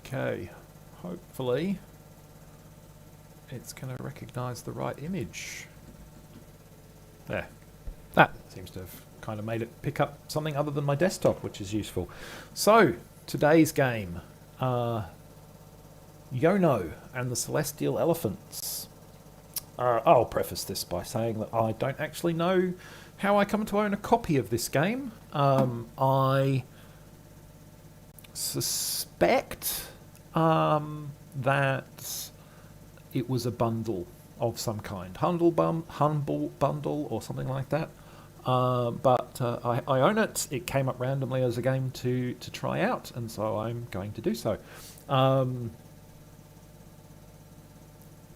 Okay, hopefully it's going to recognise the right image. There. That seems to have kind of made it pick up something other than my desktop, which is useful. So, today's game, Yono and the Celestial Elephants. I'll preface this by saying that I don't actually know how I come to own a copy of this game. I suspect that it was a bundle of some kind, humble bundle or something like that. But I own it. It came up randomly as a game to try out, and so I'm going to do so.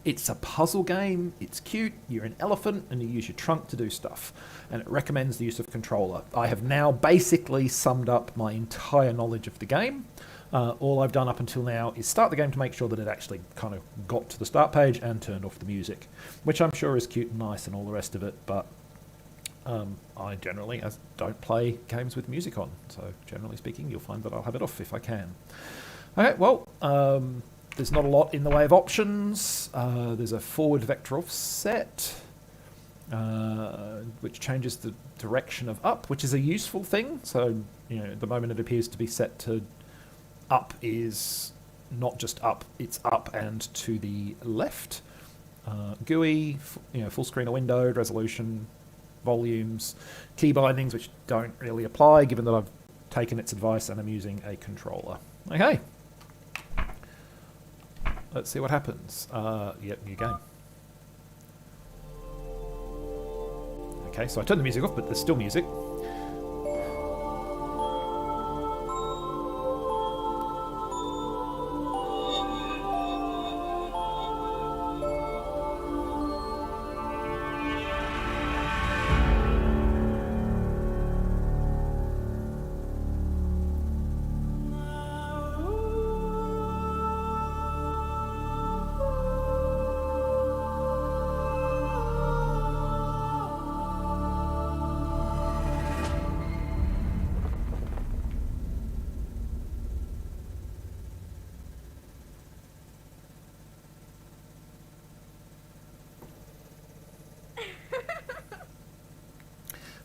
It's a puzzle game, it's cute, you're an elephant, and you use your trunk to do stuff. And it recommends the use of controller. I have now basically summed up my entire knowledge of the game. All I've done up until now is start the game to make sure that it actually kind of got to the start page and turned off the music, which I'm sure is cute and nice and all the rest of it, but I generally don't play games with music on. So generally speaking, you'll find that I'll have it off if I can. Okay, well, there's not a lot in the way of options. There's a forward vector offset, which changes the direction of up, which is a useful thing. So, at the moment it appears to be set to up is not just up, it's up and to the left. GUI, full screen or windowed, resolution, volumes, key bindings, which don't really apply given that I've taken its advice and I'm using a controller. Okay. Let's see what happens. Yep, new game. Okay, so I turned the music off, but there's still music.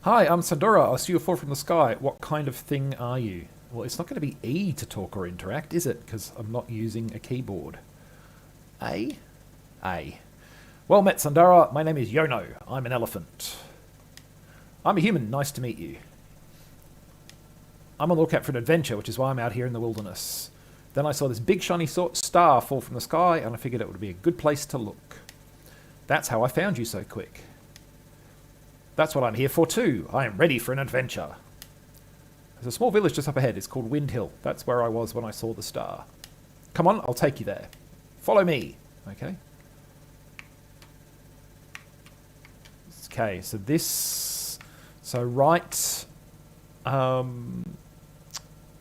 Hi, I'm Sandora. I see you fall from the sky. What kind of thing are you? Well, it's not going to be E to talk or interact, is it? Because I'm not using a keyboard. A? A. Well met, Sandora. My name is Yono. I'm an elephant. I'm a human. Nice to meet you. I'm on the lookout for an adventure, which is why I'm out here in the wilderness. Then I saw this big shiny star fall from the sky, and I figured it would be a good place to look. That's how I found you so quick. That's what I'm here for too. I am ready for an adventure. There's a small village just up ahead. It's called Wind Hill. That's where I was when I saw the star. Come on, I'll take you there. Follow me. Okay. Okay, so this... So right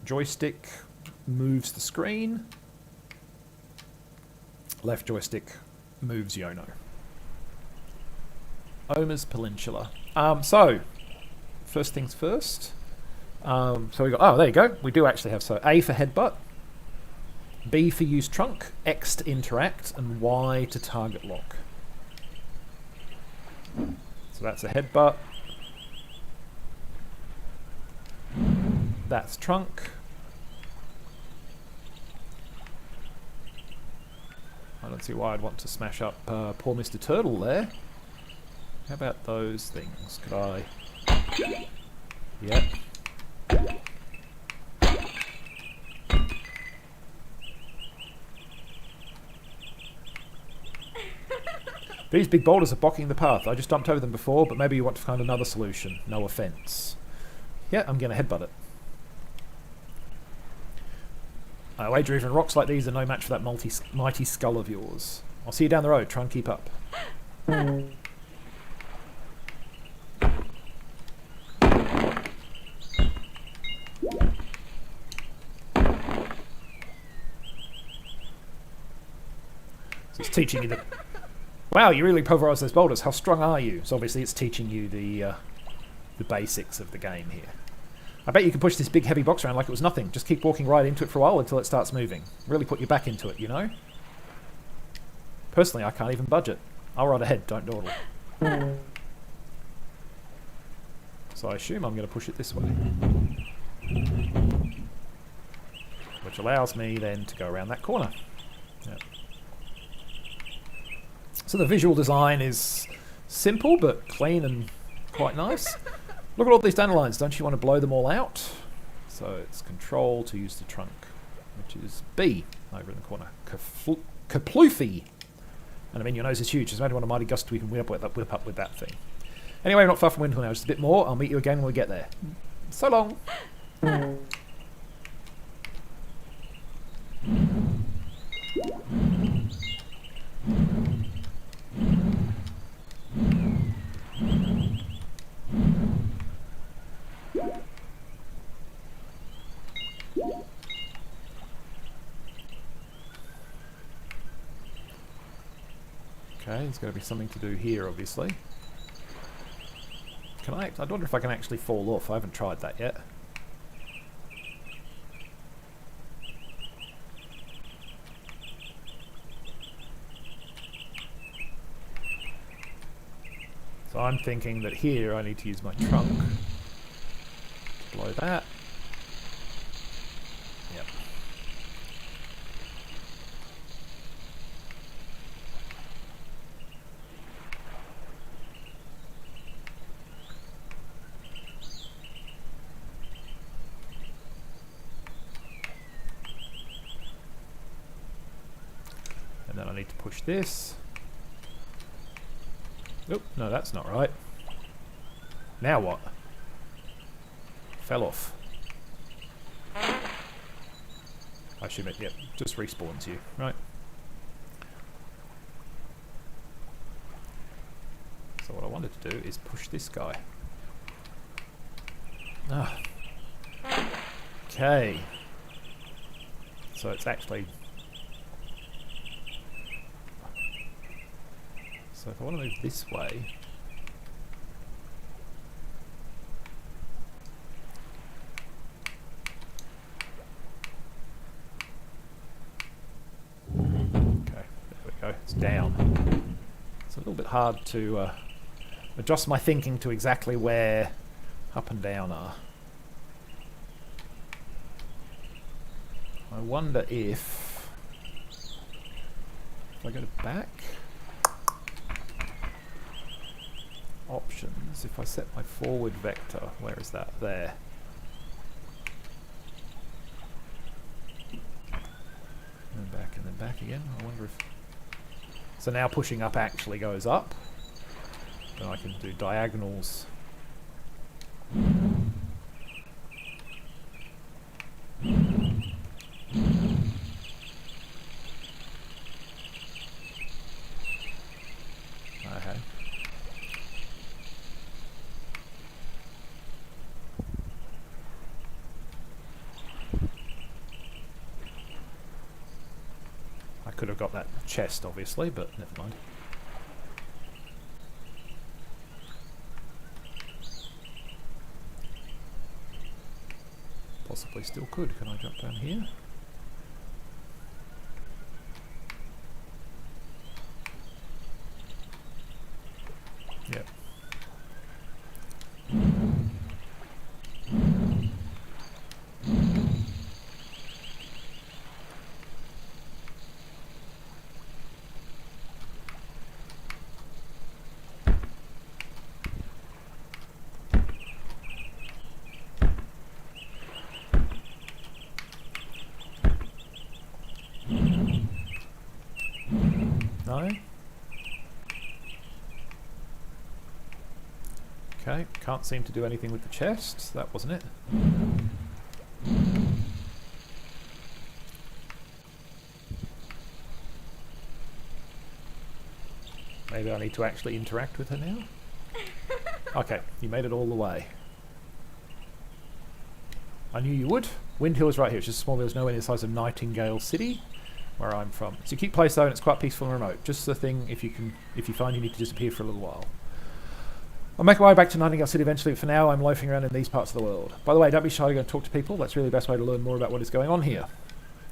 joystick moves the screen. Left joystick moves Yono. Omer's Peninsula. So, first things first. So we got, there you go. We do actually have, so A for headbutt, B for use trunk, X to interact, and Y to target lock. So that's a headbutt. That's trunk. I don't see why I'd want to smash up poor Mr. Turtle there. How about those things? Could I... Yep. These big boulders are blocking the path. I just jumped over them before, but maybe you want to find another solution. No offense. Yeah, I'm going to headbutt it. I wager even rocks like these are no match for that mighty skull of yours. I'll see you down the road. Try and keep up. So it's teaching you the... Wow, you really pulverized those boulders. How strong are you? So obviously it's teaching you the basics of the game here. I bet you can push this big heavy box around like it was nothing. Just keep walking right into it for a while until it starts moving. Really put your back into it, you know? Personally, I can't even budge it. I'll ride ahead, don't dawdle. So I assume I'm going to push it this way. Which allows me then to go around that corner. Yep. So the visual design is simple but clean and quite nice. Look at all these dandelions, don't you want to blow them all out? So it's control to use the trunk, which is B over in the corner. Kaploofy! And I mean, your nose is huge. There's only one a mighty gust we can whip up with that thing. Anyway, we're not far from Windhill now, just a bit more. I'll meet you again when we get there. So long! Okay, there's got to be something to do here, obviously. Can I wonder if I can actually fall off. I haven't tried that yet. So I'm thinking that here I need to use my trunk to blow that. Yep. And then I need to push this. Nope, no, that's not right. Now what? Fell off. I assume it, yep, just respawns you, right? So what I wanted to do is push this guy. Ah. Okay. So it's actually... So if I want to move this way... Okay, there we go, it's down. It's a little bit hard to adjust my thinking to exactly where up and down are. I wonder if I go to back... Options, if I set my forward vector, where is that? There. And then back again. I wonder if... So now pushing up actually goes up. Then I can do diagonals. Okay. Could have got that chest, obviously, but never mind. Possibly still could. Can I jump down here? Yep. No? Okay, can't seem to do anything with the chest. That wasn't it. Maybe I need to actually interact with her now? Okay, you made it all the way. I knew you would. Windhill is right here. It's just small. There's nowhere near the size of Nightingale City, where I'm from. It's a cute place though, and it's quite peaceful and remote. Just the thing, if you find you need to disappear for a little while. I'll make my way back to Nightingale City eventually, but for now I'm loafing around in these parts of the world. By the way, don't be shy to go and talk to people. That's really the best way to learn more about what is going on here.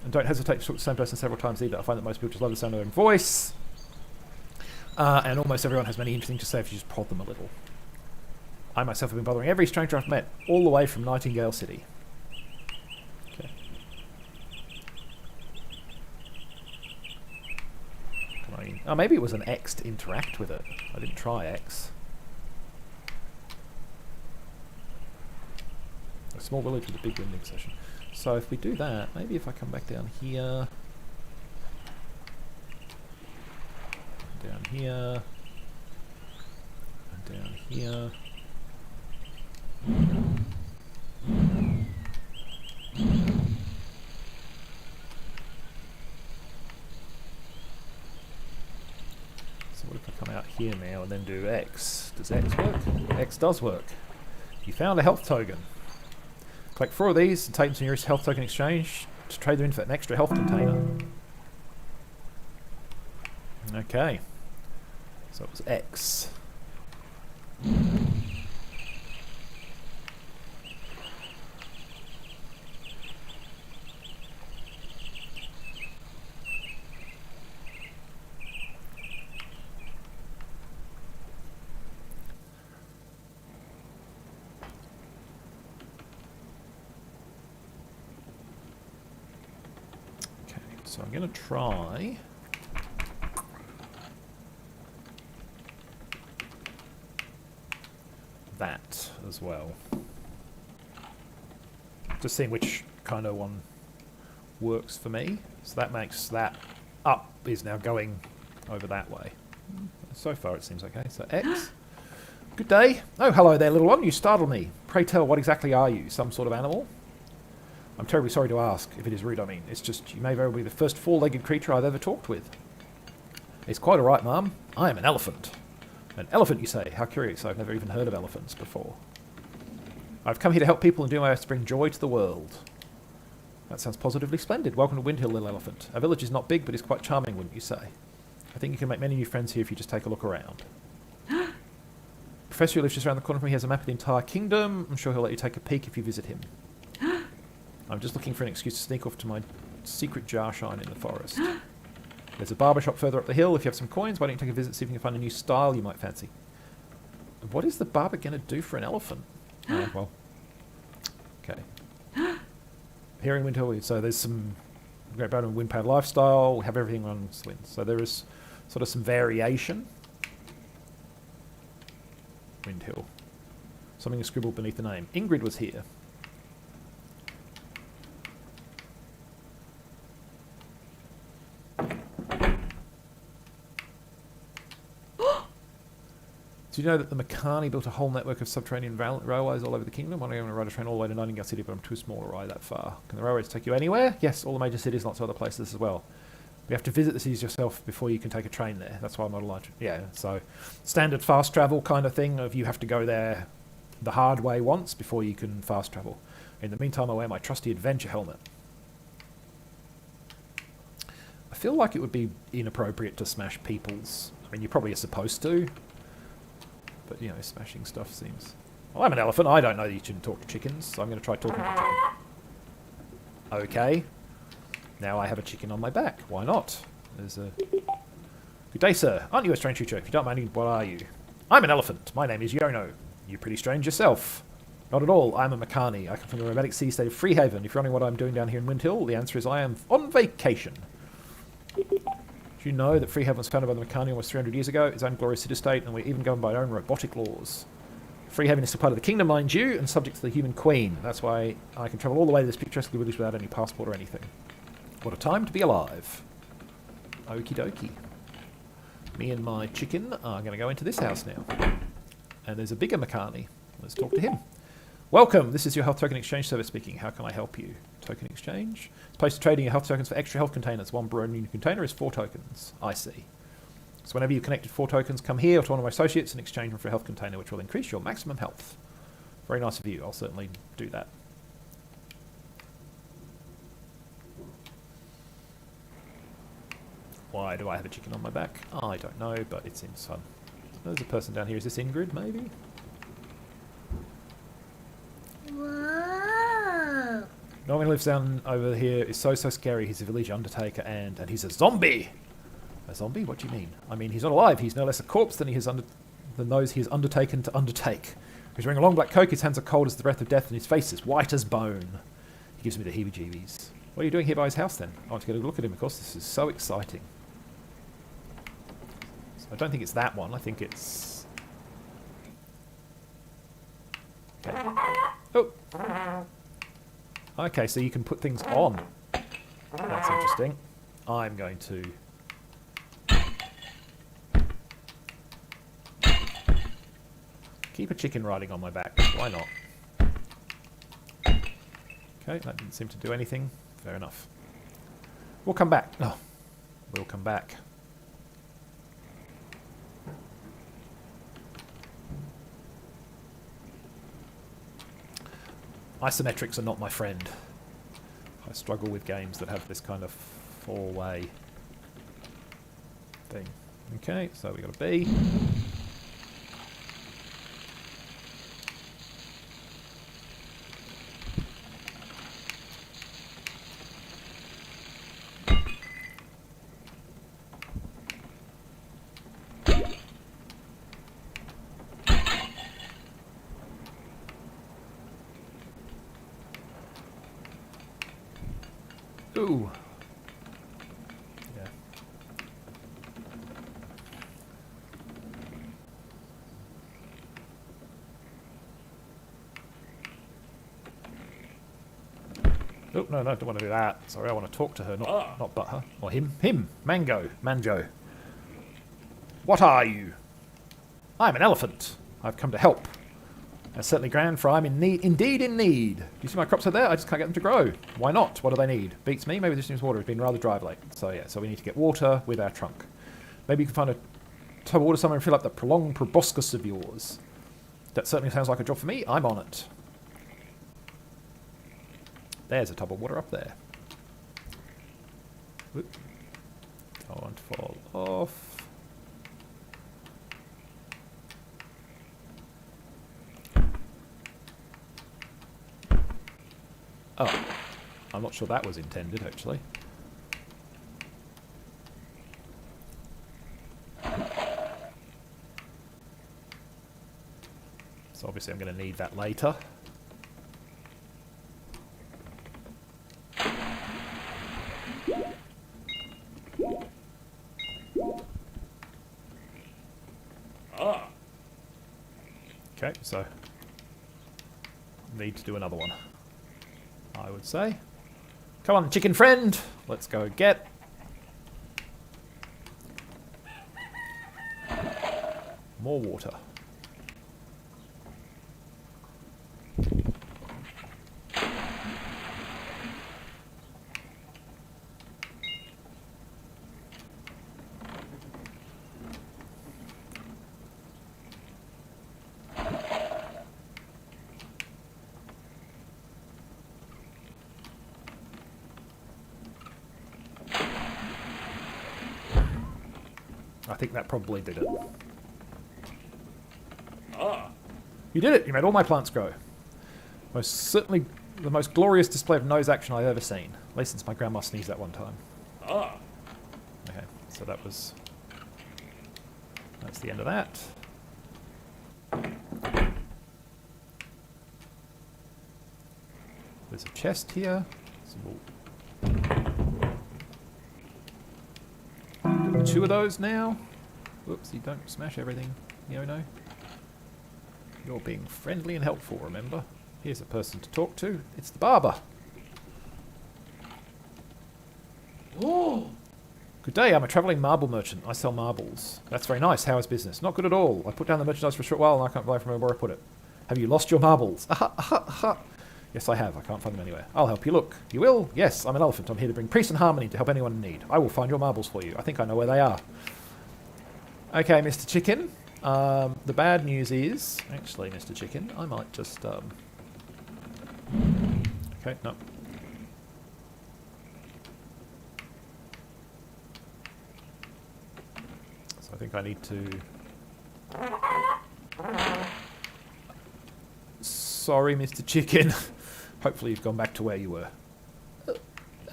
And don't hesitate to talk to the same person several times either. I find that most people just love the sound of their own voice. And almost everyone has many interesting to say if you just prod them a little. I myself have been bothering every stranger I've met, all the way from Nightingale City. Okay. Oh, maybe it was an X to interact with it. I didn't try X. A small village with a big winding session. So if we do that, maybe if I come back down here, and down here, and down here. So what if I come out here now and then do X? Does X work? X does work. You found a health token. Collect 4 of these and take them to the nearest health token exchange to trade them in for an extra health container. Okay. So it was X. So I'm going to try that as well. Just seeing which kind of one works for me. So that makes that up is now going over that way. So far it seems okay. So X. Good day. Oh, hello there, little one. You startled me. Pray tell, what exactly are you? Some sort of animal? I'm terribly sorry to ask, if it is rude, I mean. It's just, you may very well be the first 4-legged creature I've ever talked with. It's quite all right, Mum. I am an elephant. An elephant, you say? How curious. I've never even heard of elephants before. I've come here to help people and do my best to bring joy to the world. That sounds positively splendid. Welcome to Windhill, little elephant. Our village is not big, but it's quite charming, wouldn't you say? I think you can make many new friends here if you just take a look around. Professor who lives just around the corner from me has a map of the entire kingdom. I'm sure he'll let you take a peek if you visit him. I'm just looking for an excuse to sneak off to my secret jar shine in the forest. There's a barber shop further up the hill. If you have some coins, why don't you take a visit, see if you can find a new style you might fancy. What is the barber going to do for an elephant? Well, okay. Here in Windhill, so there's some Great Bowden wind-powered lifestyle. We have everything on Swin. So there is sort of some variation. Windhill. Something is scribbled beneath the name. Ingrid was here. Do you know that the Mekani built a whole network of subterranean railways all over the kingdom? I'm going to ride a train all the way to Nightingale City, but I'm too small to ride that far. Can the railways take you anywhere? Yes, all the major cities, lots of other places as well. You have to visit the cities yourself before you can take a train there. That's why I'm not allowed to. Yeah, so standard fast travel kind of thing of you have to go there the hard way once before you can fast travel. In the meantime, I wear my trusty adventure helmet. I feel like it would be inappropriate to smash people's... I mean, you probably are supposed to. But, you know, smashing stuff seems... Well, I'm an elephant. I don't know that you shouldn't talk to chickens, so I'm going to try talking to a chicken. Okay. Now I have a chicken on my back. Why not? There's a... Good day, sir. Aren't you a strange creature? If you don't mind, what are you? I'm an elephant. My name is Yono. You're pretty strange yourself. Not at all. I'm a Mekani. I come from the romantic sea state of Freehaven. If you're wondering what I'm doing down here in Windhill, the answer is I am on vacation. Do you know that Freehaven was founded by the Mekani almost 300 years ago? Its own glorious city-state, and we're even governed by our own robotic laws. Freehaven is still part of the kingdom, mind you, and subject to the human queen. That's why I can travel all the way to this picturesque village without any passport or anything. What a time to be alive. Okie dokie. Me and my chicken are going to go into this house now. And there's a bigger Mekani. Let's talk to him. Welcome, this is your health token exchange service speaking. How can I help you? Token exchange? It's opposed to trading your health tokens for extra health containers. One brand new container is 4 tokens. I see. So whenever you've connected 4 tokens, come here to one of my associates and exchange them for a health container, which will increase your maximum health. Very nice of you. I'll certainly do that. Why do I have a chicken on my back? I don't know, but it seems fun. There's a person down here. Is this Ingrid, maybe? Norman lives down over here. Is so scary. He's a village undertaker and he's a zombie. A zombie? What do you mean? I mean, he's not alive. He's no less a corpse than than those he has undertaken to undertake. He's wearing a long black coat. His hands are cold as the breath of death, and his face is white as bone. He gives me the heebie-jeebies. What are you doing here by his house, then? I want to get a look at him, of course. This is so exciting. So I don't think it's that one. I think it's... Okay. Oh! Okay, so you can put things on. That's interesting. I'm going to... keep a chicken riding on my back. Why not? Okay, that didn't seem to do anything. Fair enough. We'll come back. Oh, we'll come back. Isometrics are not my friend. I struggle with games that have this kind of four-way thing. Okay, so we got a B. Ooh. Yeah. Oh, no, I don't want to do that. Sorry, I want to talk to her, not butt her. Or him. Him. Manjo. What are you? I'm an elephant. I've come to help. That's certainly grand, for I'm indeed in need. Do you see my crops are there? I just can't get them to grow. Why not? What do they need? Beats me. Maybe this needs water. It's been rather dry of late. So yeah, so we need to get water with our trunk. Maybe you can find a tub of water somewhere and fill up that prolonged proboscis of yours. That certainly sounds like a job for me. I'm on it. There's a tub of water up there. Whoop. Don't fall off. Oh, I'm not sure that was intended, actually. So obviously I'm going to need that later. Okay, so need to do another one, I would say. Come on, chicken friend! Let's go get... more water. I think that probably did it. You did it! You made all my plants grow. Most certainly the most glorious display of nose action I've ever seen. At least since my grandma sneezed that one time. Okay, so that was... that's the end of that. There's a chest here. So we'll... two of those now. Whoopsie, don't smash everything, Yono. You're being friendly and helpful, remember? Here's a person to talk to. It's the barber. Oh! Good day, I'm a travelling marble merchant. I sell marbles. That's very nice. How is business? Not good at all. I put down the merchandise for a short while and I can't remember where I put it. Have you lost your marbles? Aha, aha, aha. Yes, I have. I can't find them anywhere. I'll help you look. You will? Yes, I'm an elephant. I'm here to bring peace and harmony to help anyone in need. I will find your marbles for you. I think I know where they are. Okay, Mr. Chicken. The bad news is... actually, Mr. Chicken, I might just... okay, no. So I think I need to... sorry, Mr. Chicken. Hopefully you've gone back to where you were.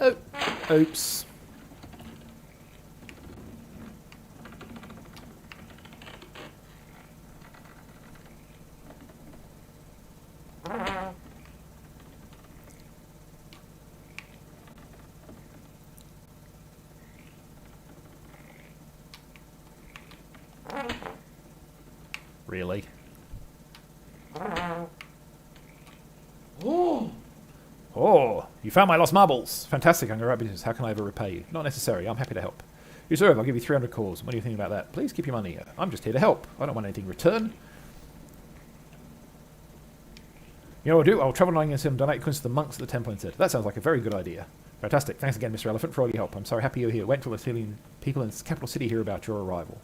Oh, oops. Really? Oh, you found my lost marbles. Fantastic, I'm going to business. How can I ever repay you? Not necessary, I'm happy to help. You serve, I'll give you 300 calls. What do you think about that? Please keep your money. I'm just here to help. I don't want anything in return. You know what I'll do? I'll travel to Nottingham and donate coins to the monks at the temple instead. That sounds like a very good idea. Fantastic. Thanks again, Mr. Elephant, for all your help. I'm sorry happy you're here. Wait until the people in the capital city hear about your arrival.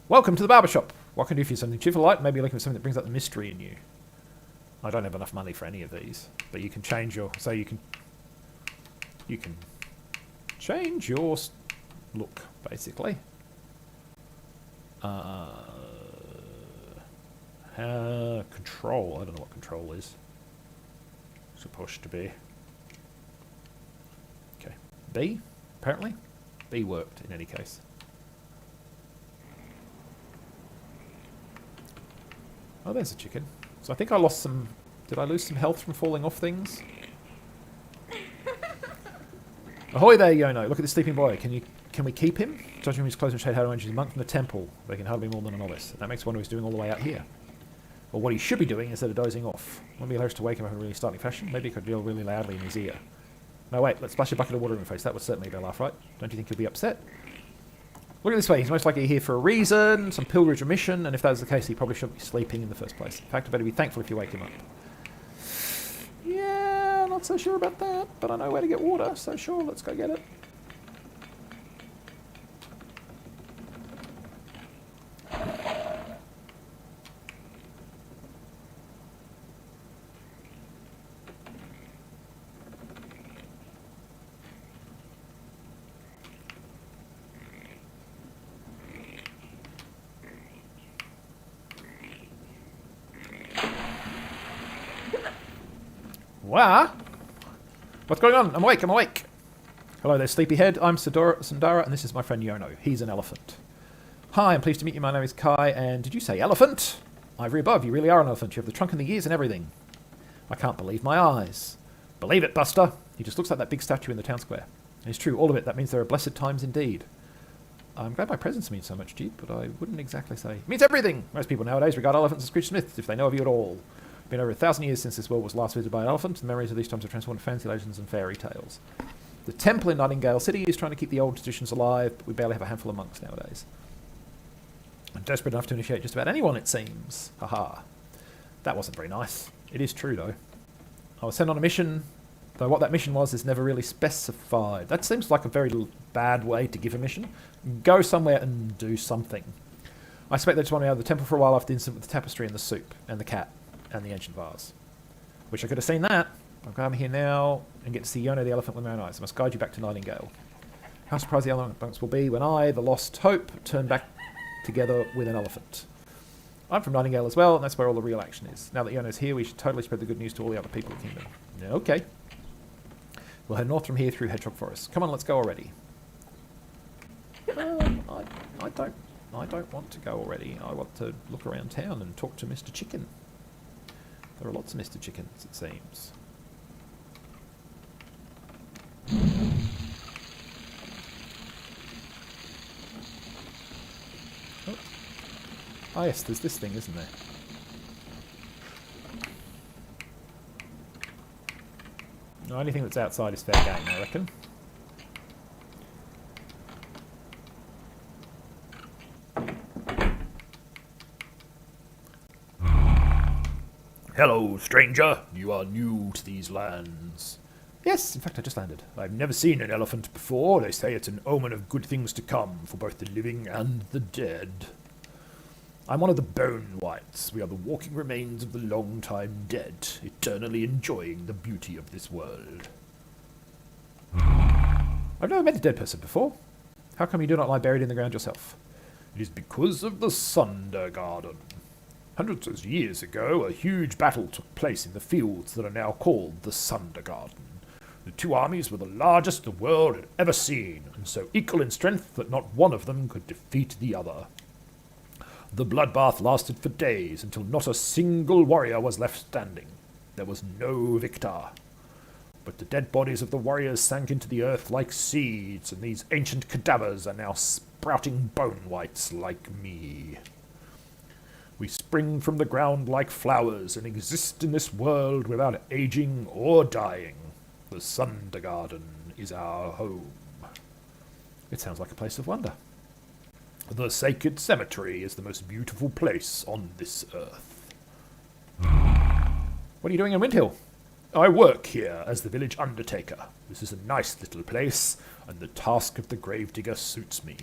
Welcome to the barber shop. What can I do for you? Something cheerful light? Maybe you're looking for something that brings out the mystery in you. I don't have enough money for any of these, but you can change your... So you can change your look, basically. Control. I don't know what control is. Supposed to be. Okay. B, apparently. B worked in any case. Oh, there's a chicken. So I think I lost some... Did I lose some health from falling off things? Ahoy there, Yono. Look at this sleeping boy. Can we keep him? Judging from his clothes and shade, how to manage his monk from the temple. They can hardly be more than a novice. That makes one who he's doing all the way out here. Well, what he should be doing instead of dozing off. Wouldn't be hilarious to wake him up in a really startling fashion. Maybe he could yell really loudly in his ear. No, wait. Let's splash a bucket of water in his face. That would certainly be a laugh, right? Don't you think he'll be upset? Look at this way, he's most likely here for a reason, some pilgrimage or mission, and if that was the case, he probably shouldn't be sleeping in the first place. In fact, I better be thankful if you wake him up. Yeah, not so sure about that, but I know where to get water, so sure, let's go get it. Wah! What's going on? I'm awake. Hello there, sleepyhead. I'm Sundara, and this is my friend Yono. He's an elephant. Hi, I'm pleased to meet you. My name is Kai, and did you say elephant? Ivory above, you really are an elephant. You have the trunk and the ears and everything. I can't believe my eyes. Believe it, Buster. He just looks like that big statue in the town square. And it's true, all of it. That means there are blessed times indeed. I'm glad my presence means so much to you, but I wouldn't exactly say... It means everything! Most people nowadays regard elephants as creature myths if they know of you at all. It's been over 1,000 years since this world was last visited by an elephant, and memories of these times have transformed into fancy legends and fairy tales. The temple in Nightingale City is trying to keep the old traditions alive, but we barely have a handful of monks nowadays. I'm desperate enough to initiate just about anyone, it seems. Haha. That wasn't very nice. It is true, though. I was sent on a mission, though what that mission was is never really specified. That seems like a very bad way to give a mission. Go somewhere and do something. I expect they just want me out of the temple for a while after the incident with the tapestry and the soup, and the cat, and the ancient vase. Wish I could have seen that. I'm glad I'm here now and get to see Yono the elephant with my own eyes. I must guide you back to Nightingale. How surprised the elephants will be when I, the lost hope, turn back together with an elephant. I'm from Nightingale as well, and that's where all the real action is. Now that Yono's here, we should totally spread the good news to all the other people of the kingdom. Okay. We'll head north from here through Hedgehog Forest. Come on, let's go already. I don't want to go already. I want to look around town and talk to Mr. Chicken. There are lots of Mr. Chickens, it seems. Oh. Ah, yes, there's this thing, isn't there? No, anything that's outside is fair game, I reckon. Hello, stranger. You are new to these lands. Yes, in fact, I just landed. I've never seen an elephant before. They say it's an omen of good things to come for both the living and the dead. I'm one of the Bonewights. We are the walking remains of the long-time dead, eternally enjoying the beauty of this world. I've never met a dead person before. How come you do not lie buried in the ground yourself? It is because of the Sunder Garden. Hundreds of years ago, a huge battle took place in the fields that are now called the Sunder Garden. The two armies were the largest the world had ever seen, and so equal in strength that not one of them could defeat the other. The bloodbath lasted for days, until not a single warrior was left standing. There was no victor. But the dead bodies of the warriors sank into the earth like seeds, and these ancient cadavers are now sprouting Bonewights like me. We spring from the ground like flowers and exist in this world without aging or dying. The Sunder Garden is our home. It sounds like a place of wonder. The sacred cemetery is the most beautiful place on this earth. What are you doing in Windhill? I work here as the village undertaker. This is a nice little place, and the task of the gravedigger suits me.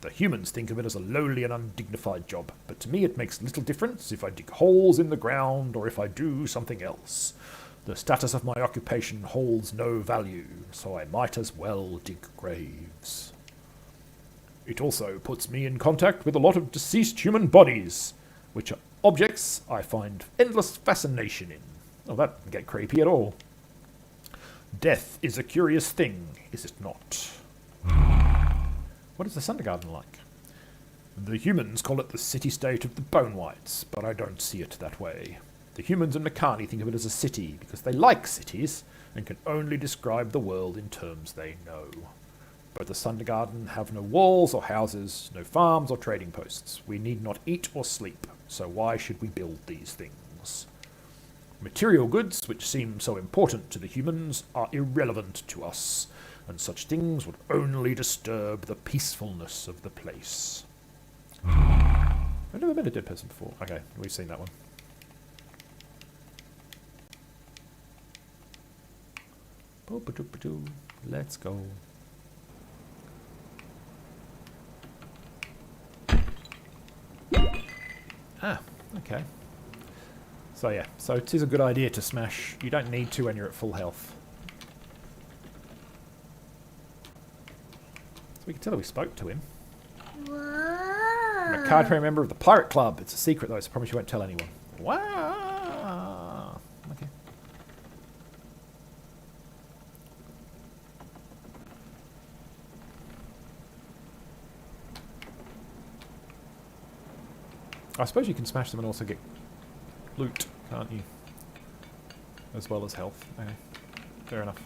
The humans think of it as a lowly and undignified job, but to me it makes little difference if I dig holes in the ground or if I do something else. The status of my occupation holds no value, so I might as well dig graves. It also puts me in contact with a lot of deceased human bodies, which are objects I find endless fascination in. Oh, that doesn't get creepy at all. Death is a curious thing, is it not? What is the Sunder Garden like? The humans call it the city-state of the Bonewights, but I don't see it that way. The humans in Mekani think of it as a city because they like cities and can only describe the world in terms they know. But the Sunder Garden have no walls or houses, no farms or trading posts. We need not eat or sleep, so why should we build these things? Material goods, which seem so important to the humans, are irrelevant to us, and such things would only disturb the peacefulness of the place. I've never met a dead person before. Okay, we've seen that one. Let's go. Ah, okay. So yeah, so it is a good idea to smash. You don't need to when you're at full health. So we can tell that we spoke to him. I'm a card-carrying member of the Pirate Club. It's a secret though, so I promise you won't tell anyone. Wow. Okay. I suppose you can smash them and also get loot, can't you? As well as health. Okay. Fair enough.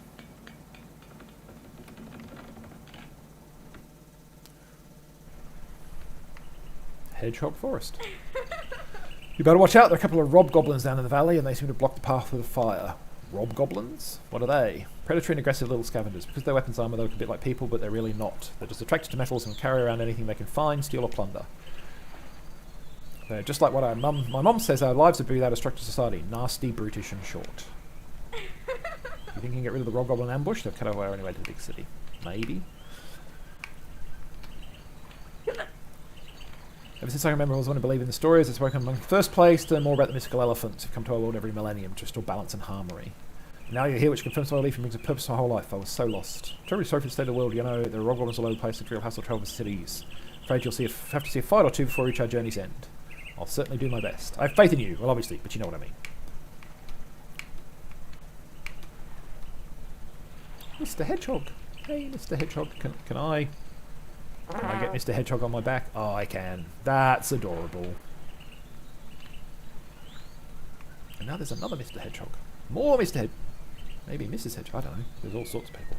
Hedgehog Forest. You better watch out, there are a couple of robgoblins down in the valley and they seem to block the path with a fire. Robgoblins? What are they? Predatory and aggressive little scavengers. Because their weapons armor, they look a bit like people, but they're really not. They're just attracted to metals and carry around anything they can find, steal or plunder. They're just like what my mum says, our lives would be without a structured society. Nasty, brutish and short. You think you can get rid of the robgoblin ambush? They've cut our way to the big city. Maybe. Ever since I remember, I was one to believe in the stories. It's woken among the first place to learn more about the mystical elephants who've come to our world every millennium to restore balance and harmony. And now you're here, which confirms my belief and brings a purpose to my whole life. I was so lost. Terribly sorry for the state of the world. You know, there are robgoblins all over the place. It's real hassle travel to cities. Afraid you'll have to see a fight or two before we reach our journey's end. I'll certainly do my best. I have faith in you. Well, obviously, but you know what I mean. Mr. Hedgehog. Hey, Mr. Hedgehog. Can I get Mr. Hedgehog on my back? Oh, I can. That's adorable. And now there's another Mr. Hedgehog. More Mr. Hedgehog. Maybe Mrs. Hedgehog. I don't know. There's all sorts of people.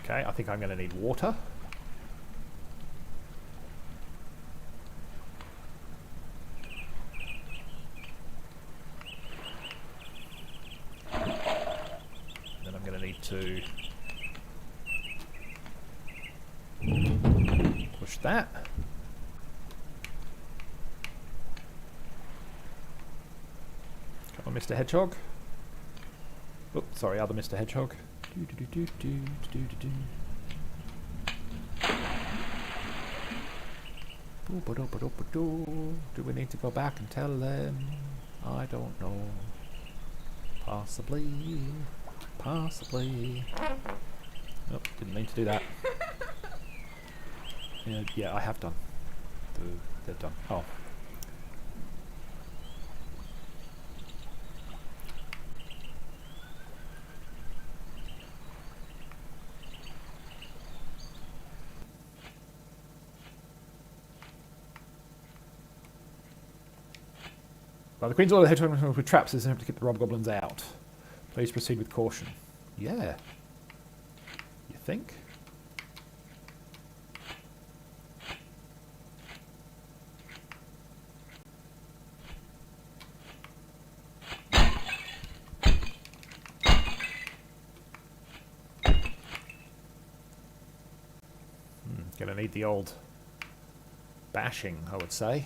Okay, I think I'm going to need water. Then I'm going to need to push that. Come on, Mr. Hedgehog. Oh, sorry, other Mr. Hedgehog. Do we need to go back and tell them? I don't know. Possibly. Possibly. Oh, didn't mean to do that. Yeah, I have done. They're done. Oh. Well, the Queen's order the hedgehog with traps is enough to keep the Robgoblins out. Please proceed with caution. Yeah. You think? Gonna need the old bashing, I would say.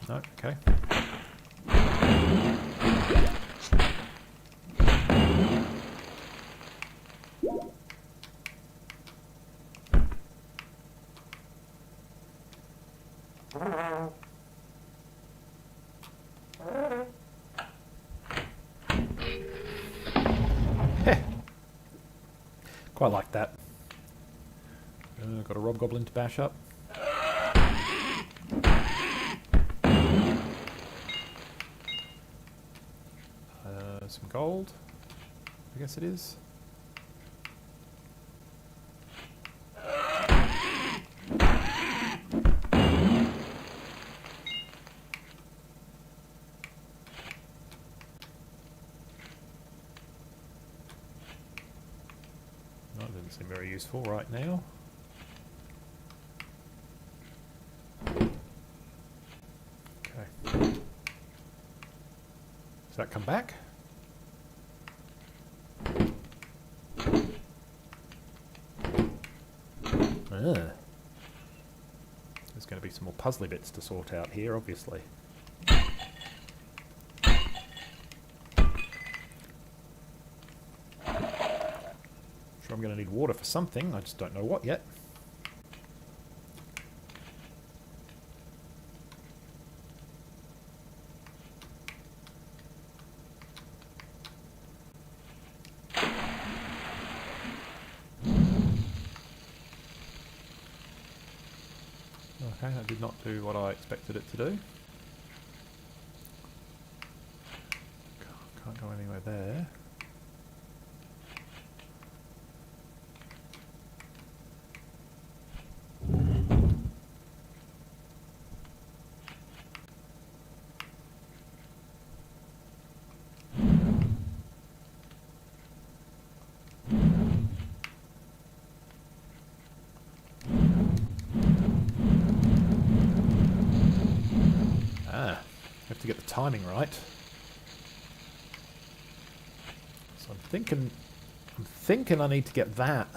No, okay. Quite like that. Got a Robgoblin to bash up. Some gold, I guess it is. That doesn't seem very useful right now. Okay. Does that come back? There's going to be some more puzzly bits to sort out here, obviously. Sure, I'm going to need water for something, I just don't know what yet. Okay, that did not do what I expected it to do. Can't go anywhere there. To get the timing right. So I'm thinking I need to get that.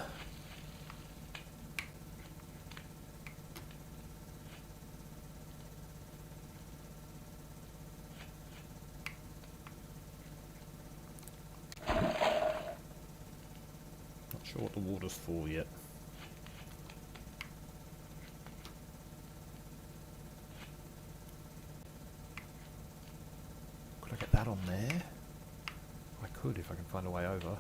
Not sure what the water's for yet. Get that on there. I could if I can find a way over.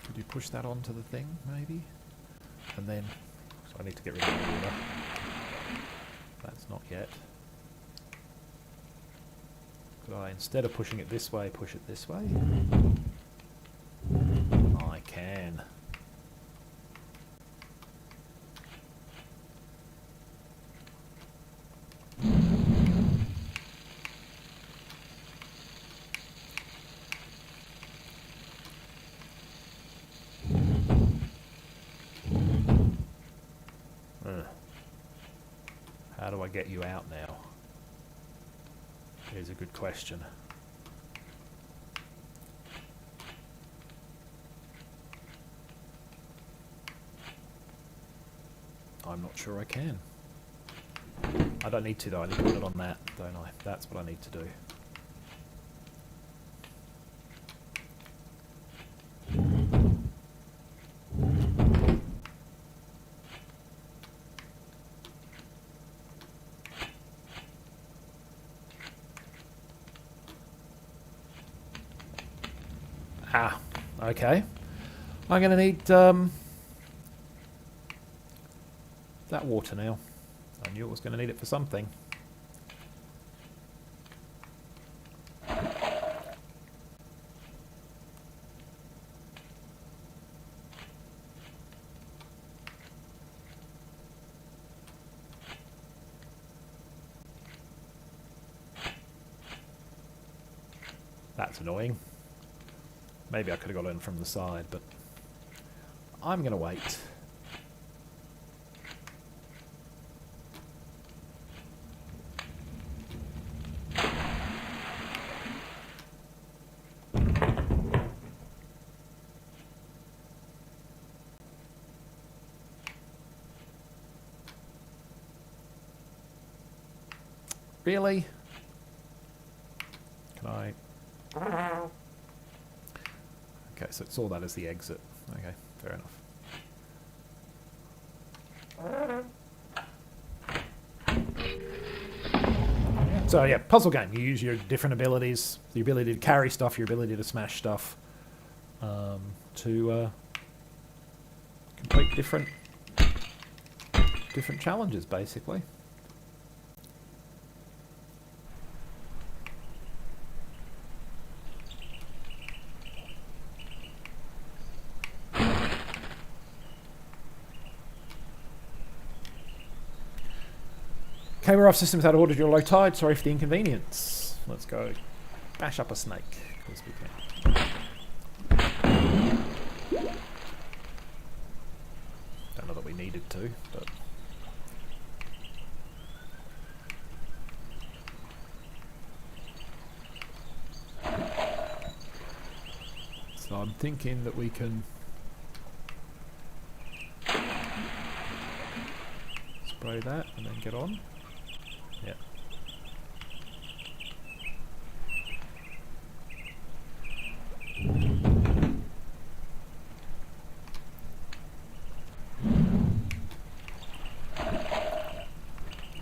Could you push that onto the thing, maybe? And then... So I need to get rid of the water. That's not yet. Could I, instead of pushing it this way, push it this way? I can. I get you out now? Here's a good question. I'm not sure I can. I don't need to though, I need to put it on that, don't I? That's what I need to do. Ah, okay. I'm going to need that water now. I knew I was going to need it for something. That's annoying. Maybe I could have got in from the side, but I'm going to wait. Really? Can I... Okay, so it's all that as the exit. Okay, fair enough. So yeah, puzzle game. You use your different abilities, the ability to carry stuff, your ability to smash stuff, to complete different challenges, basically. Okay, we're off. Systems out of order. You're low tide. Sorry for the inconvenience. Let's go bash up a snake, because we can. Don't know that we needed to, but... So I'm thinking that we can... spray that and then get on. Yeah.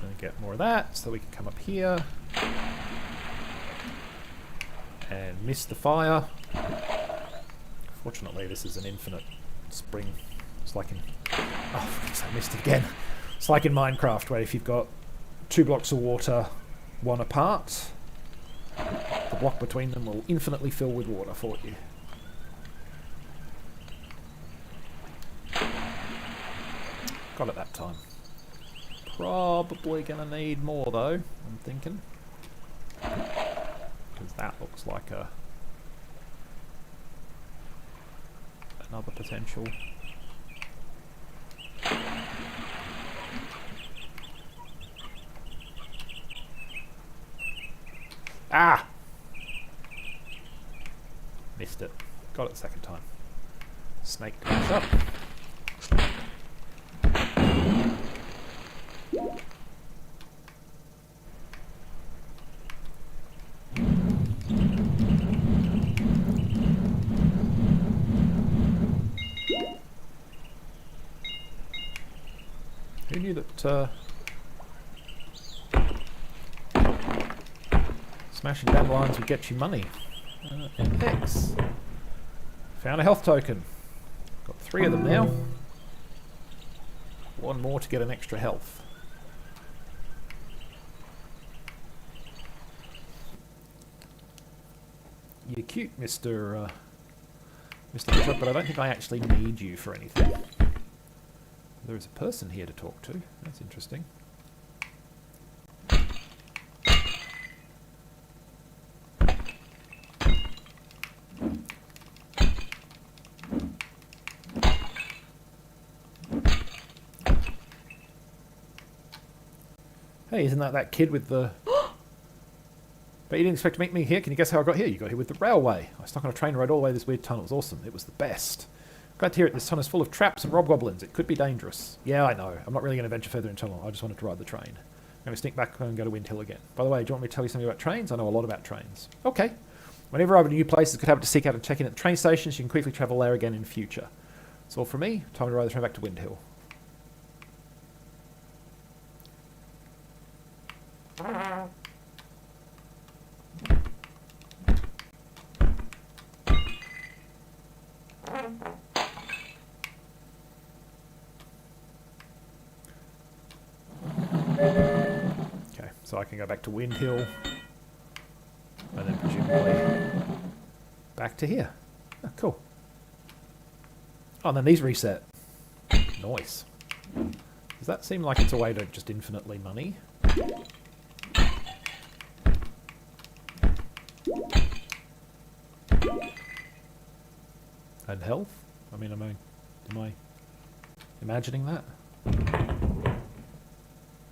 And get more of that so we can come up here and miss the fire. Fortunately, this is an infinite spring. It's like in... Oh, I missed it again. It's like in Minecraft, where if you've got 2 blocks of water, one apart, the block between them will infinitely fill with water for you. Got it that time. Probably going to need more, though, I'm thinking. Because that looks like another potential... Ah! Missed it. Got it the second time. Snake to match up. Who knew that smashing dandelions would get you money? X. Found a health token. Got 3 of them now. 1 more to get an extra health. You're cute, Mr. Bishop, but I don't think I actually need you for anything. There is a person here to talk to. That's interesting. Hey, isn't that that kid with the... But you didn't expect to meet me here. Can you guess how I got here? You got here with the railway. I was stuck on a train ride all the way this weird tunnel. It was awesome. It was the best. Glad to hear it. This tunnel is full of traps and robgoblins. It could be dangerous. Yeah, I know. I'm not really going to venture further into tunnel. I just wanted to ride the train. I'm going to sneak back and go to Wind Hill again. By the way, do you want me to tell you something about trains? I know a lot about trains. Okay. Whenever I have a new place, it's good habit to seek out and check in at the train stations. You can quickly travel there again in future. That's all from me. Time to ride the train back to Wind Hill. Okay, so I can go back to Wind Hill, and then presumably back to here. Oh, cool. Oh, and then these reset. Nice. Does that seem like it's a way to just infinitely money? And health? I mean, am I imagining that?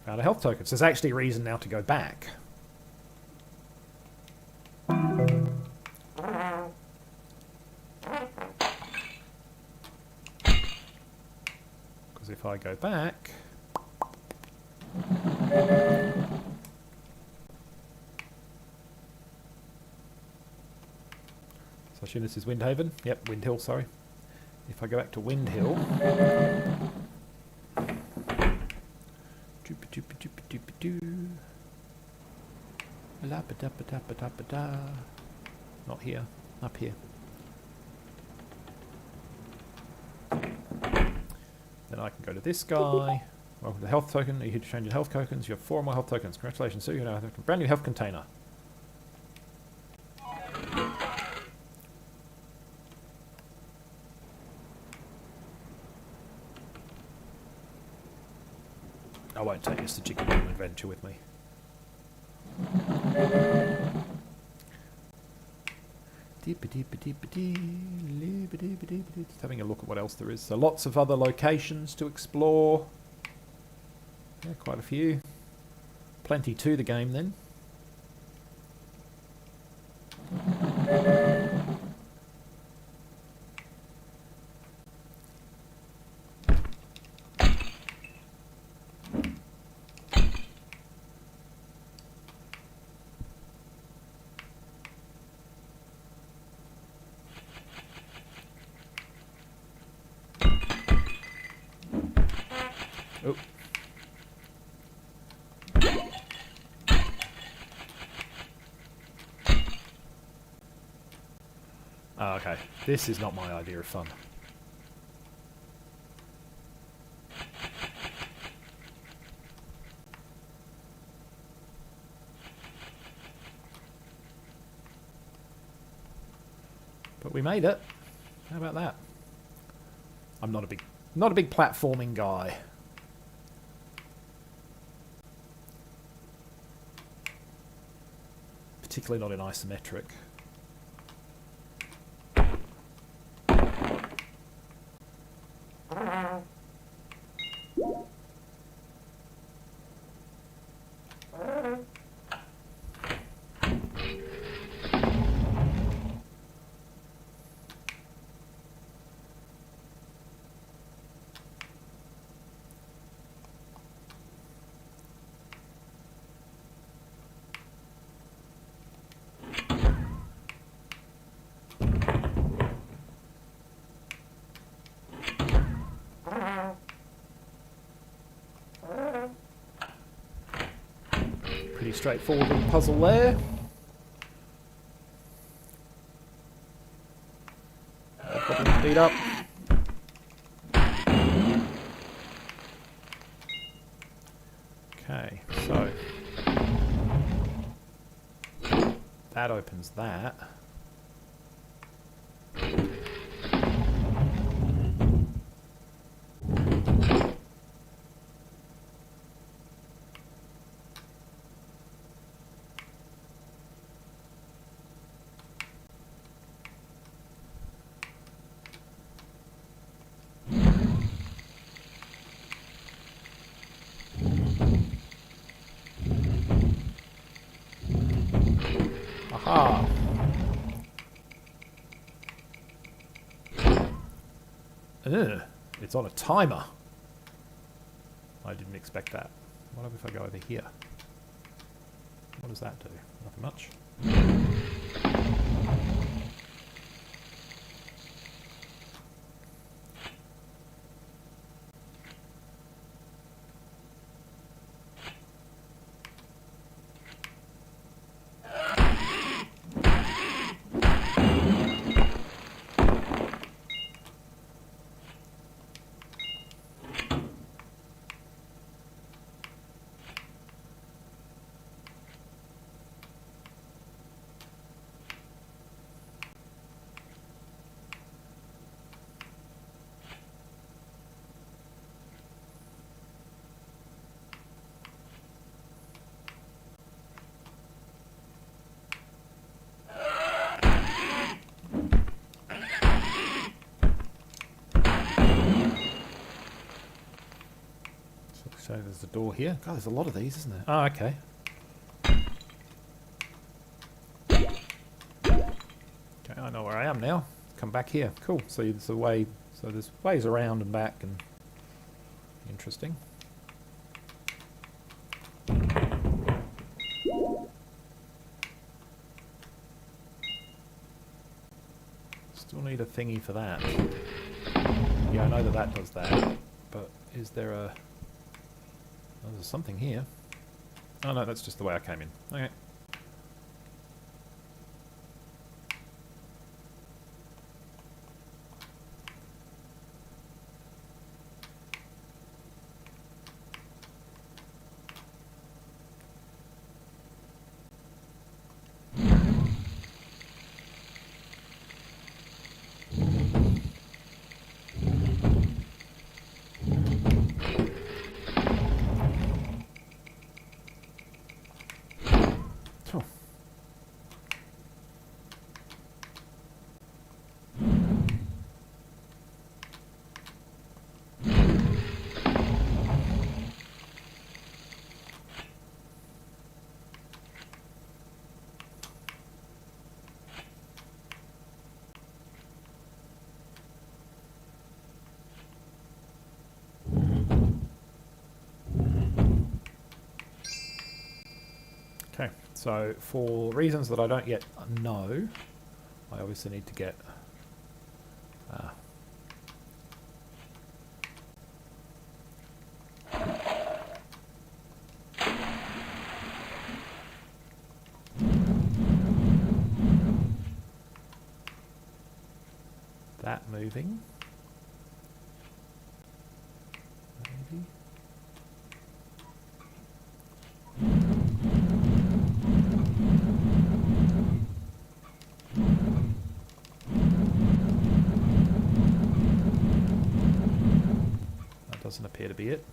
Found a health token. So there's actually a reason now to go back. Because if I go back... So I assume this is Windhaven. Yep, Wind Hill, sorry. If I go back to Wind Hill... Not here, up here. Then I can go to this guy. Welcome to the health token. Are you here to change your health tokens? You have 4 more health tokens. Congratulations, sir. You now have a brand new health container. I won't take this to Chicken Room Adventure with me. Just having a look at what else there is. So lots of other locations to explore. Yeah, quite a few. Plenty to the game then. Oh. Oh, okay. This is not my idea of fun. But we made it. How about that? I'm not a big platforming guy. Particularly not in isometric. Pretty straightforward little puzzle there. Goblin beat up. Okay, so that opens that. Aha! Ugh, it's on a timer. I didn't expect that. What if I go over here? What does that do? Nothing much. So there's a door here. God, there's a lot of these, isn't there? Oh, okay. Okay, I know where I am now. Come back here. Cool. So there's a way. So there's ways around and back, and interesting. Still need a thingy for that. Yeah, I know that that does that. But is there a... Oh, there's something here. Oh no, that's just the way I came in. Okay. Okay, so for reasons that I don't yet know, I obviously need to get that moving. Maybe. Doesn't appear to be it.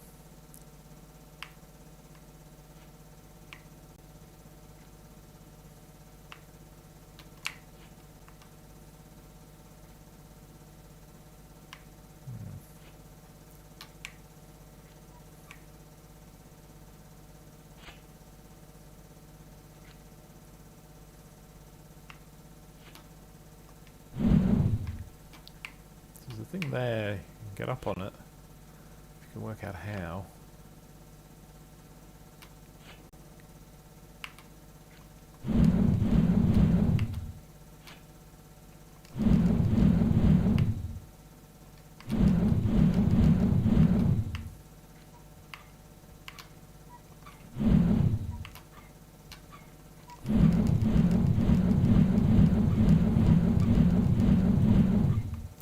There's a thing there, you can get up on it. Can work out how.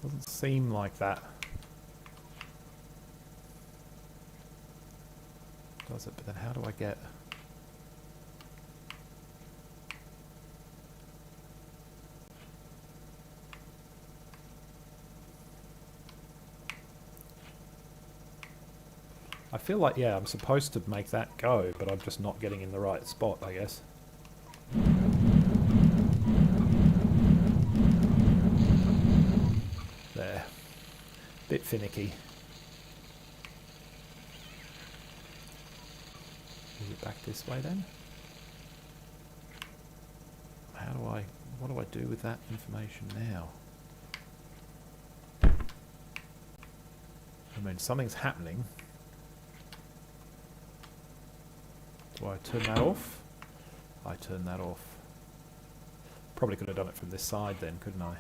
Doesn't seem like that. Does it? But then how do I get... I feel like, yeah, I'm supposed to make that go, but I'm just not getting in the right spot, I guess. There. Bit finicky. Is it back this way then? What do I do with that information now? I mean, something's happening. Do I turn that off? I turn that off. Probably could have done it from this side then, couldn't I?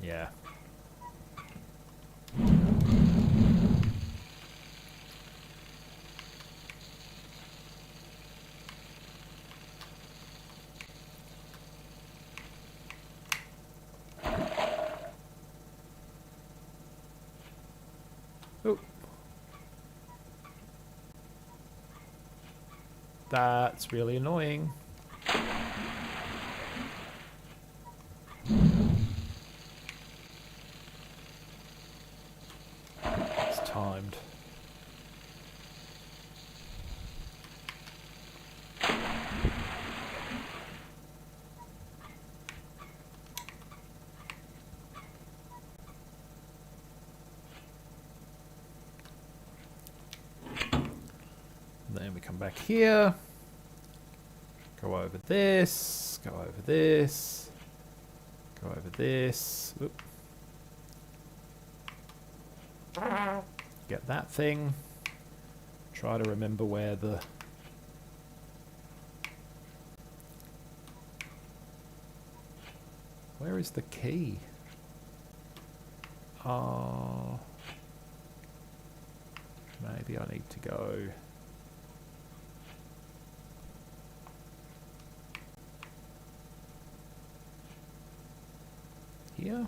Yeah. Oh. That's really annoying. It's timed. Then we come back here, go over this, go over this, go over this. Oop. Get that thing. Try to remember where the... Where is the key? Maybe I need to go... here.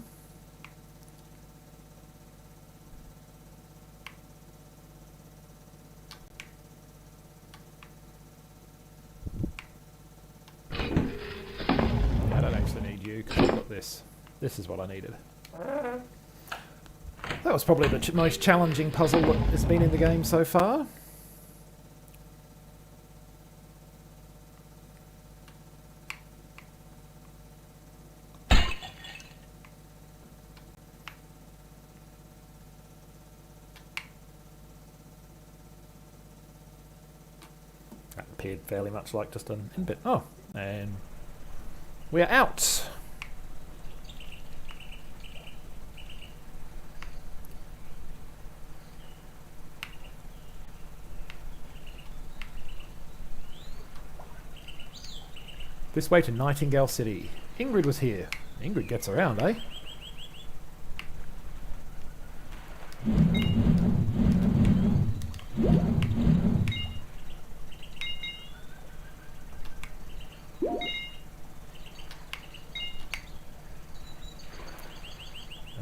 I don't actually need you because I've got this. This is what I needed. That was probably the most challenging puzzle that has been in the game so far. That appeared fairly much like just an input. Oh, and we are out. This way to Nightingale City. Ingrid was here. Ingrid gets around, eh?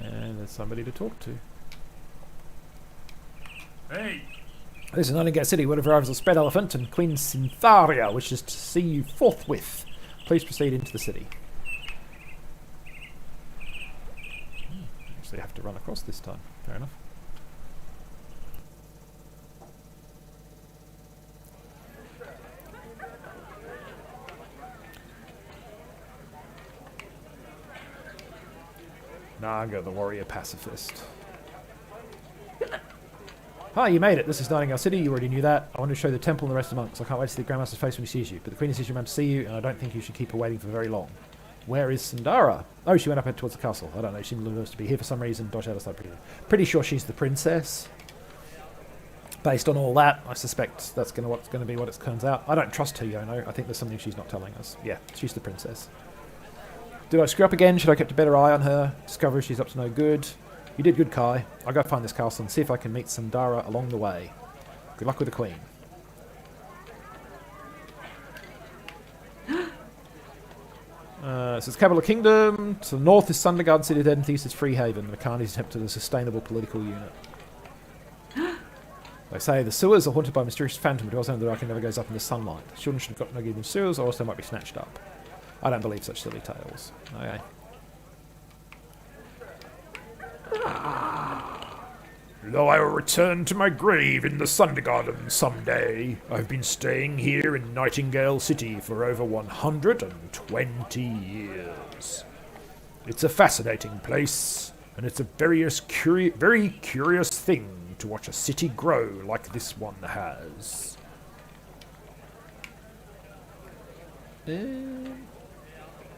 And there's somebody to talk to. Hey! This is Nightingale City, word of arrivals of Spread Elephant and Queen Cyntharia wishes to see you forthwith. Please proceed into the city. Actually have to run across this time. Fair enough. Nah, I'm going the warrior pacifist. Hi, you made it. This is Nightingale City. You already knew that. I want to show you the temple and the rest of the monks. I can't wait to see the Grandmaster's face when he sees you. But the Queen insists you man to see you, and I don't think you should keep her waiting for very long. Where is Sandara? Oh, she went up towards the castle. I don't know. She seems to be here for some reason. Dodge out of sight. Pretty sure she's the princess. Based on all that, I suspect that's what's going to be what it turns out. I don't trust her, Yono. I think there's something she's not telling us. Yeah, she's the princess. Did I screw up again? Should I have kept a better eye on her? Discover she's up to no good. You did good, Kai. I'll go find this castle and see if I can meet Sandara along the way. Good luck with the Queen. So it's capital kingdom. To the north is Sundergarden City, dead, and east is Freehaven. Mekani's attempt at a sustainable political unit. They say the sewers are haunted by a mysterious phantom, but also know the dark never goes up in the sunlight. Children should have got no good in sewers, or else they might be snatched up. I don't believe such silly tales. Okay. Though I will return to my grave in the Sundergarden someday, I've been staying here in Nightingale City for over 120 years. It's a fascinating place, and it's a very curious thing to watch a city grow like this one has.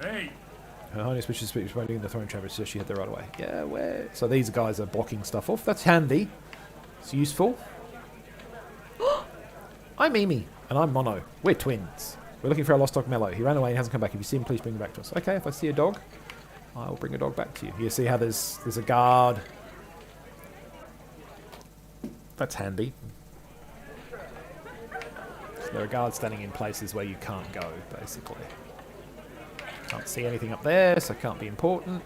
Hey! Her Highness wishes to speak to waiting in the throne chamber, so she had the right away. Yeah, where? So these guys are blocking stuff off. That's handy. It's useful. I'm Mimi, and I'm Mono. We're twins. We're looking for our lost dog Mello. He ran away and hasn't come back. If you see him, please bring him back to us. Okay, if I see a dog, I will bring a dog back to you. You see how there's a guard. That's handy. So there are guards standing in places where you can't go, basically. Can't see anything up there, so can't be important.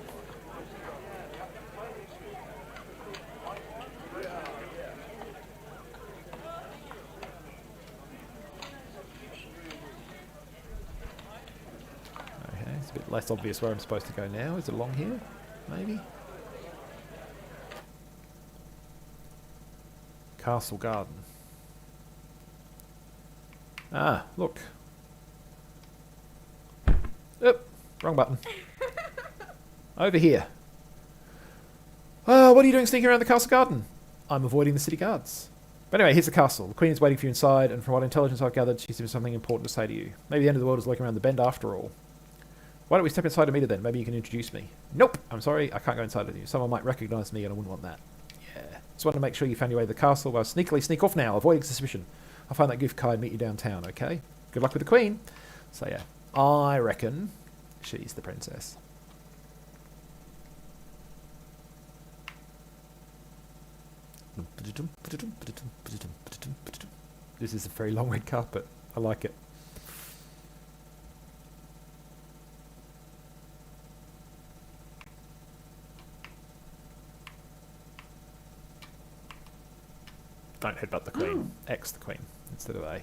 Okay, it's a bit less obvious where I'm supposed to go now. Is it along here? Maybe? Castle Garden. Ah, look. Oop, wrong button. Over here. What are you doing sneaking around the castle garden? I'm avoiding the city guards. But anyway, here's the castle. The Queen is waiting for you inside, and from what intelligence I've gathered, she's given something important to say to you. Maybe the end of the world is lurking around the bend after all. Why don't we step inside and meet her then? Maybe you can introduce me. Nope, I'm sorry, I can't go inside with you. Someone might recognise me and I wouldn't want that. Yeah. Just want to make sure you found your way to the castle. Well, sneakily sneak off now, avoiding suspicion. I'll find that goof Kai and meet you downtown, okay? Good luck with the Queen. So yeah, I reckon she's the princess. This is a very long red carpet. I like it. Don't headbutt the Queen. X the Queen instead of A.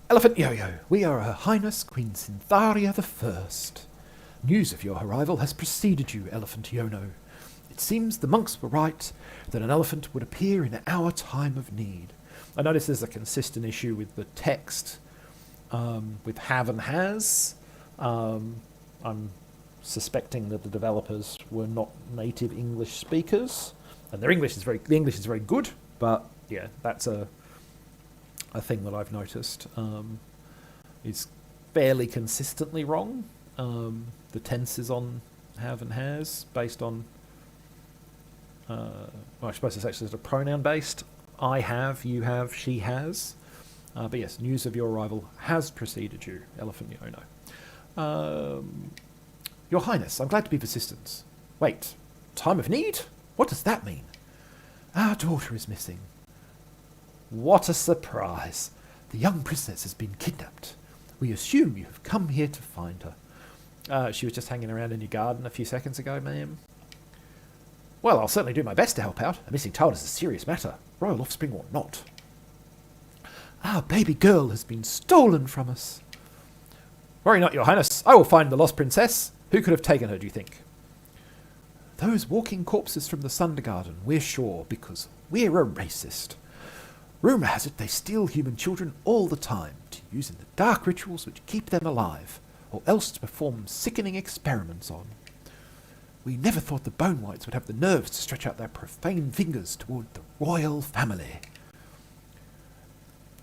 Elephant Yo-Yo, we are Her Highness Queen Cyntharia the First. News of your arrival has preceded you, Elephant Yono. It seems the monks were right that an elephant would appear in our time of need. I notice there's a consistent issue with the text, with have and has. I'm suspecting that the developers were not native English speakers, and the English is very good, but yeah, that's a thing that I've noticed is fairly consistently wrong. The tense is on have and has based on well, I suppose it's actually sort of pronoun based. I have, you have, she has. But yes, news of your arrival has preceded you, Elephant Yono. Your Highness, I'm glad to be of assistance. Wait, time of need? What does that mean? Our daughter is missing. What a surprise. The young princess has been kidnapped. We assume you have come here to find her. She was just hanging around in your garden a few seconds ago, ma'am. Well, I'll certainly do my best to help out. A missing child is a serious matter, royal offspring or not. Our baby girl has been stolen from us. Worry not, Your Highness. I will find the lost princess. Who could have taken her, do you think? Those walking corpses from the Sundergarden, we're sure, because we're a racist. Rumour has it they steal human children all the time to use in the dark rituals which keep them alive, or else to perform sickening experiments on. We never thought the Bonewights would have the nerves to stretch out their profane fingers toward the royal family.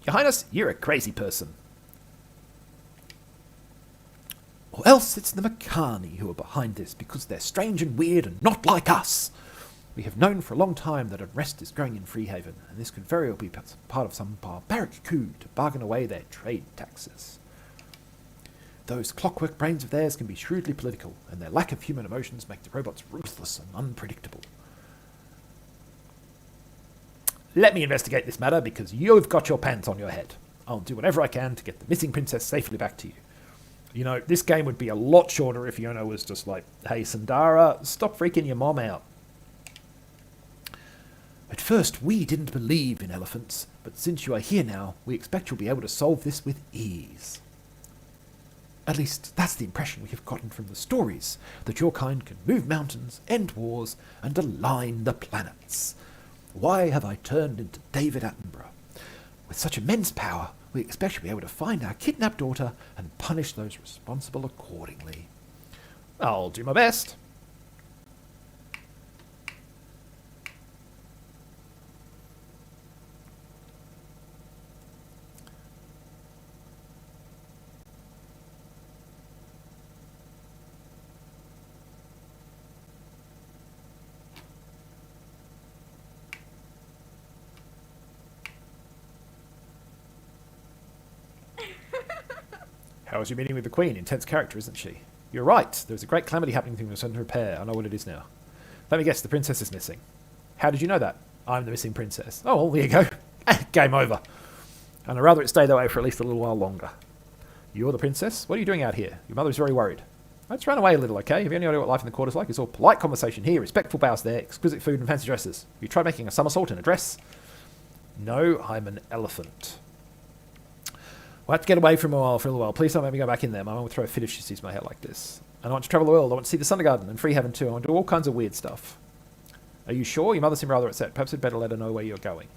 Your Highness, you're a crazy person. Or else it's the Mekani who are behind this, because they're strange and weird and not like us. We have known for a long time that unrest is growing in Freehaven, and this could very well be part of some barbaric coup to bargain away their trade taxes. Those clockwork brains of theirs can be shrewdly political, and their lack of human emotions make the robots ruthless and unpredictable. Let me investigate this matter, because you've got your pants on your head. I'll do whatever I can to get the missing princess safely back to you. You know, this game would be a lot shorter if Yono was just like, hey, Sandara, stop freaking your mom out. At first, we didn't believe in elephants, but since you are here now, we expect you'll be able to solve this with ease. At least, that's the impression we have gotten from the stories, that your kind can move mountains, end wars, and align the planets. Why have I turned into David Attenborough? With such immense power, we expect you'll be able to find our kidnapped daughter and punish those responsible accordingly. I'll do my best. How was your meeting with the Queen? Intense character, isn't she? You're right. There's a great calamity happening to us under repair. I know what it is now. Let me guess, the princess is missing. How did you know that? I'm the missing princess. Oh, well, there you go. Game over. And I'd rather it stay that way for at least a little while longer. You're the princess? What are you doing out here? Your mother is very worried. Let's run away a little, okay? Have you any idea what life in the court is like? It's all polite conversation here, respectful bows there, exquisite food and fancy dresses. You tried making a somersault in a dress? No, I'm an elephant. We'll have to get away from a while for a little while. Please don't make me go back in there. My mum will throw a fit if she sees my hair like this. And I want to travel the world. I want to see the Thunder Garden and Free Heaven too. I want to do all kinds of weird stuff. Are you sure? Your mother seemed rather upset. Perhaps we'd better let her know where you're going.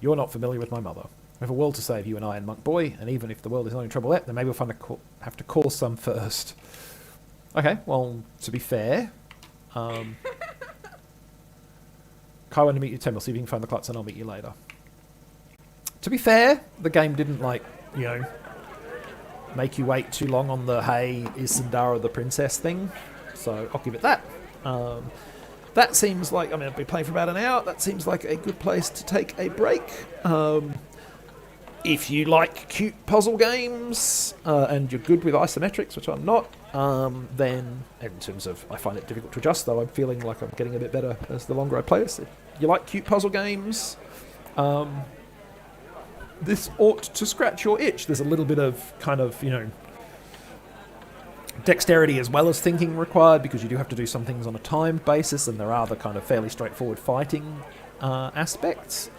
You're not familiar with my mother. We have a world to save, you and I and Monk Boy, and even if the world is not in trouble yet, then maybe we'll have to call some first. Okay, well, to be fair, Kai wanted to meet you at 10. We'll see if you can find the Klutz and I'll meet you later. To be fair, the game didn't, make you wait too long on the, hey, is Sindara the princess thing, so I'll give it that. That seems like, I've been playing for about an hour, that seems like a good place to take a break. If you like cute puzzle games, and you're good with isometrics, which I'm not, then, in terms of, I find it difficult to adjust, though I'm feeling like I'm getting a bit better as the longer I play this. If you like cute puzzle games, this ought to scratch your itch. There's a little bit of dexterity as well as thinking required, because you do have to do some things on a timed basis, and there are the kind of fairly straightforward fighting aspects.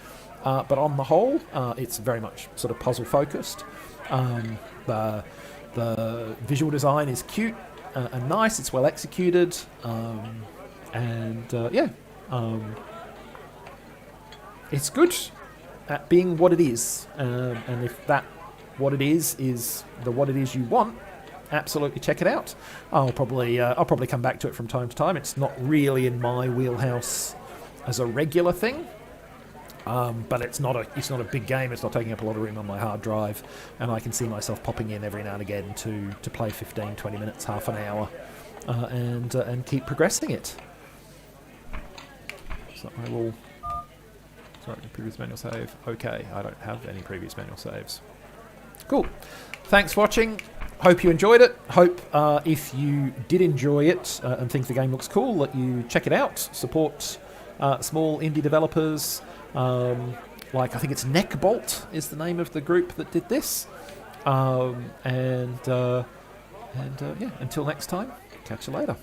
But on the whole, it's very much sort of puzzle focused. The visual design is cute and nice. It's well executed, it's good at being what it is. And if that what it is the what it is you want, absolutely check it out. I'll probably come back to it from time to time. It's not really in my wheelhouse as a regular thing. But it's not a big game. It's not taking up a lot of room on my hard drive, and I can see myself popping in every now and again to play 15, 20 minutes, half an hour, and keep progressing it. So I will. Sorry, previous manual save. Okay, I don't have any previous manual saves. Cool. Thanks for watching. Hope you enjoyed it. Hope if you did enjoy it and think the game looks cool, that you check it out. Support small indie developers. I think it's Neckbolt is the name of the group that did this. Until next time, catch you later.